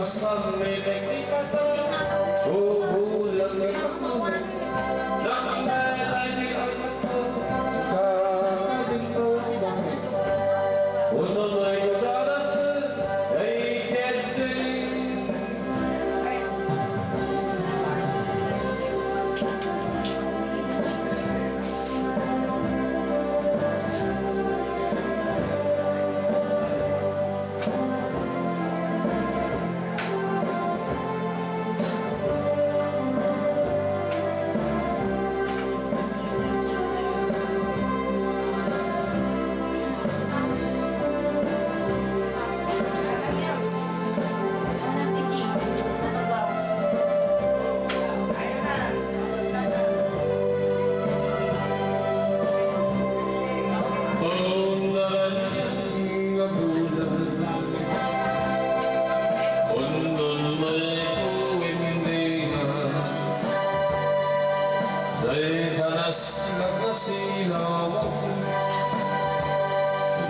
Sang may nagkikata, bubulang ng pagmamay, nakamalay ni Armato, kakaling bawas bakit, unang ay udarasa, ay kende.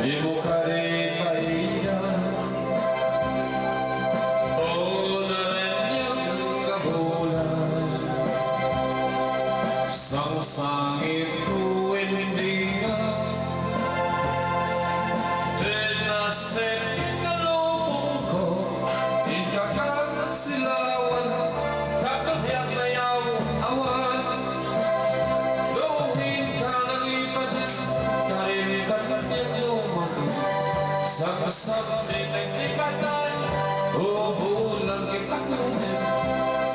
Di mo karipaya o naranyang kabulan sang sangit ko hindi na tinasin kalubong ko ikakagat silawan kakapyak na yaw awan luhin ka ng ipat karinikan Sabasab di nagtipatan, bubulang kita kunin,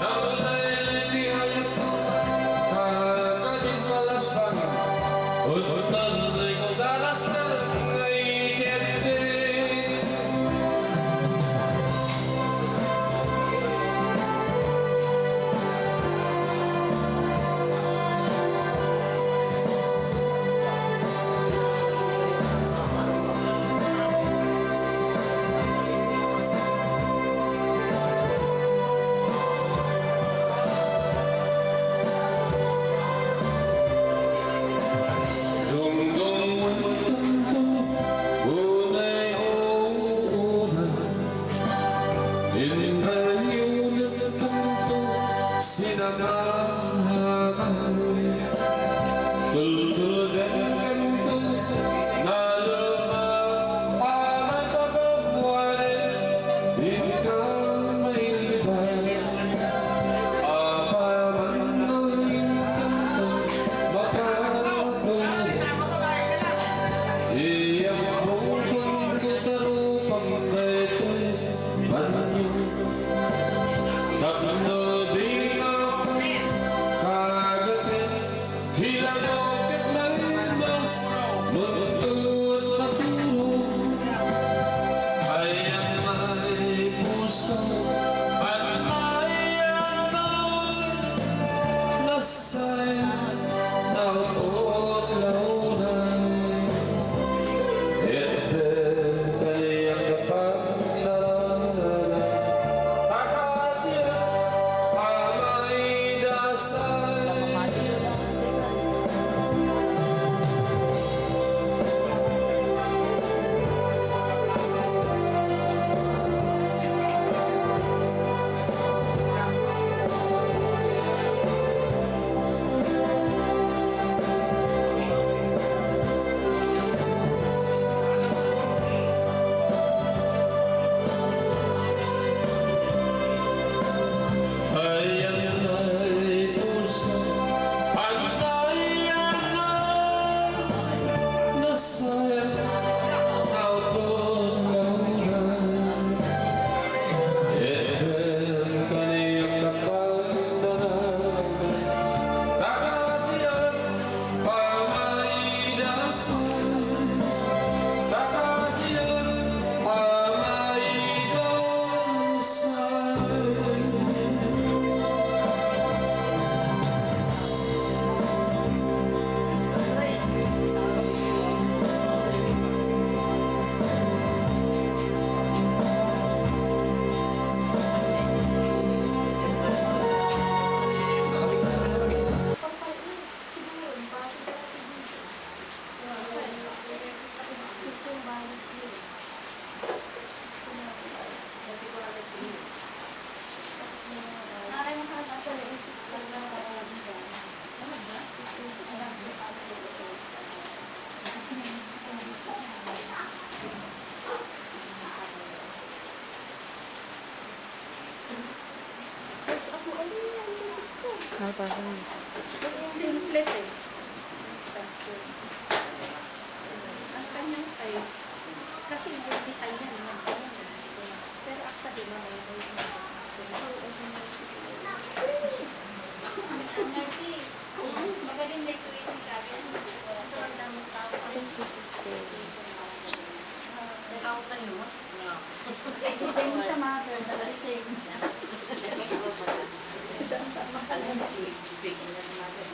naulay lihayat ko, kakaling balas bangin, utan di ko dalas na ngayikete. Ay, parang. Simple eh. Structure. Ang kanyang type, kasi yung design niya naman. Pero actually, magaling na ito yung gabi. Ito ang damang tao. Tao tayo. Design siya mother. Everything. Speaking of mother.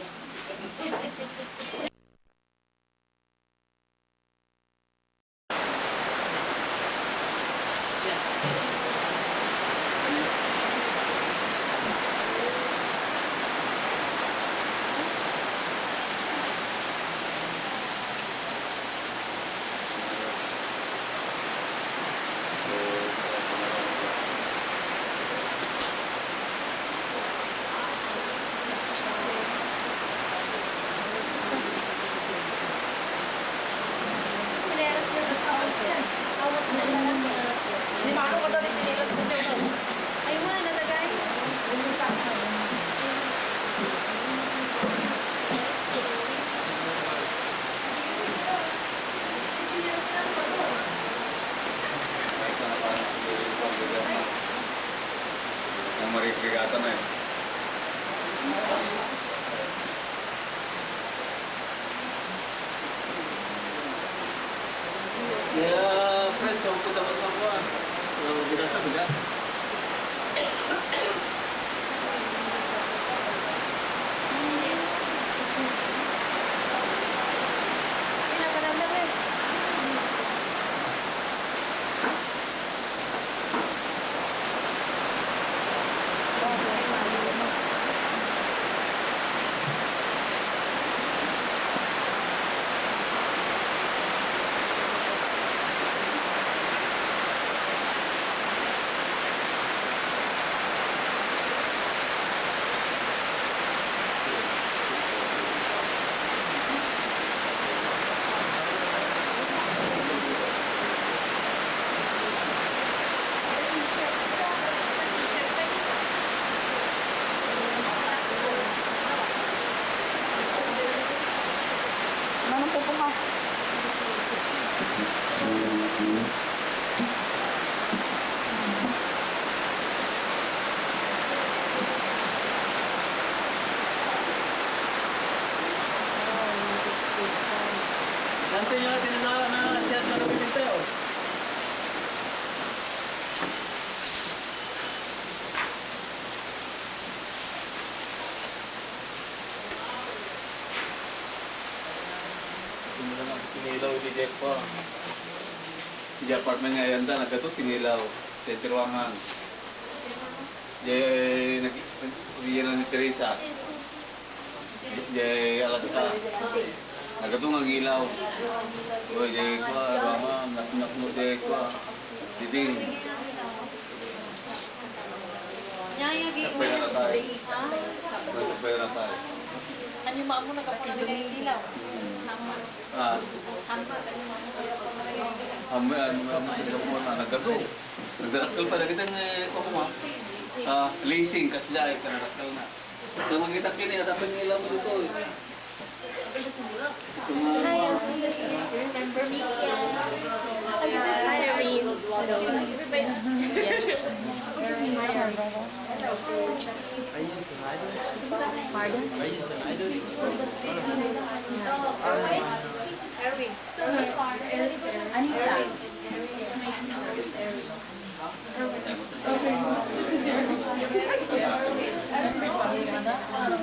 Hindi maano ko dali chinilas mo dyan. Ay mo na natagay. Yang marigregata na eh. Ya, friends, ako po dapat sa kuha. Binasa ba? Pinapadala rin. Manong po ka? Nanti nyo natin na siya na nabibig tayo. Hindi na lang pinilaw di Jack pa. Di apartment nga yan da, nagkato pinilaw. Sa Tiruangan. Di nag-iyan ni Teresa. Di Alaska. Nagkato nga gilaw. Uy, di ko, Rama, nak mo di ko. Diding. Nyayagi. Sapay na tayo. Sapay na tayo. Ano yung mo nagkapunta na ng ilaw? Ah, Hampa, ano yung nagkato. Nagdarakal pa na kitang kumama. Leasing, kasla, kanarakal na. Nang makita kini, atapin nila mo dito. Remember me, Kian? Hi, Irene. Yes. Pardon? Anita. Kayo ay natulog.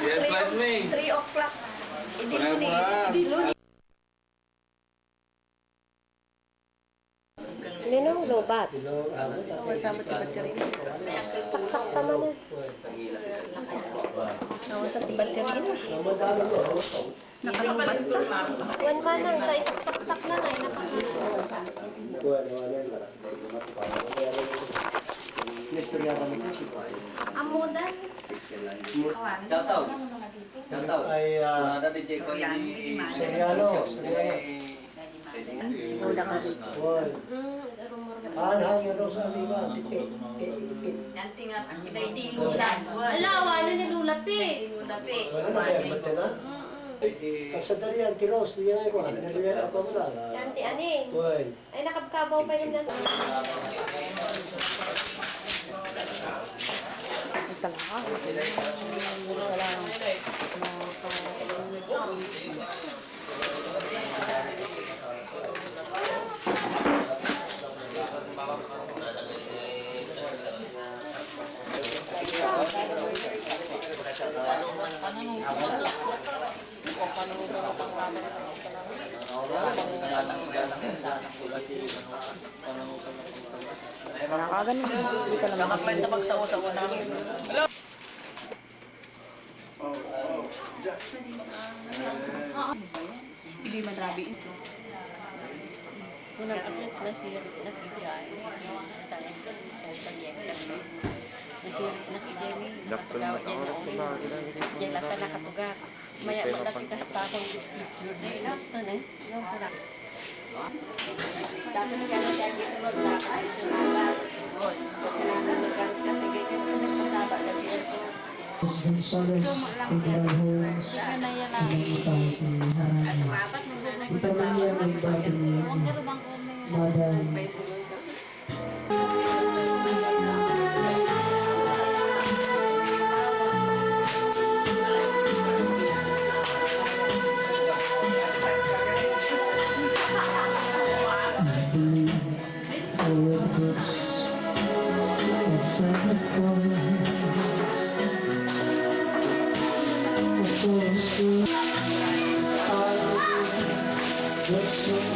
Yan, flight me. 3 o'clock. Panay mo na. lobat. Sama tibat ka rin. Saksak tama na. Nawa sa tibat ka rin. Nakapagsak. Wan manang, na isaksak na na. Amudan. Shoutout. Shoutout. Ay, Ada di Jeko ini. Soriano. Muda ka rin. Boy. Anhang yan daw sa amin ba? Nanti nga, pinay di lusan. Ala, wala na lulapi. Lulapi. Wala na kaya ba't na? Kapsa dariyan, tiros, diyan ay kuhan. Nariyan ako mo lang. Yanti aning. Boy. Ay nakabkabaw pa rin na. Talaga. Nakakagan mo. Hindi ka naman. Kwenta magsawa-sawa namin. Hindi man rabi ito. Unang ano, nasirit na kijay. Nasirit na kijay. Nakatugawa niya na ulit. Diyan lang sa nakatugak. Maya magdakikas takong picture na yun. Ano eh? Yung pala. Dapat kaya na siya dito mag nakakasunabat. Kailangan magkaroon ka. Bigay ka na nagpasaba na siya. Yan na yan lang. At mapat mo na nagpasaba na siya. Huwag na rin ang Let's go.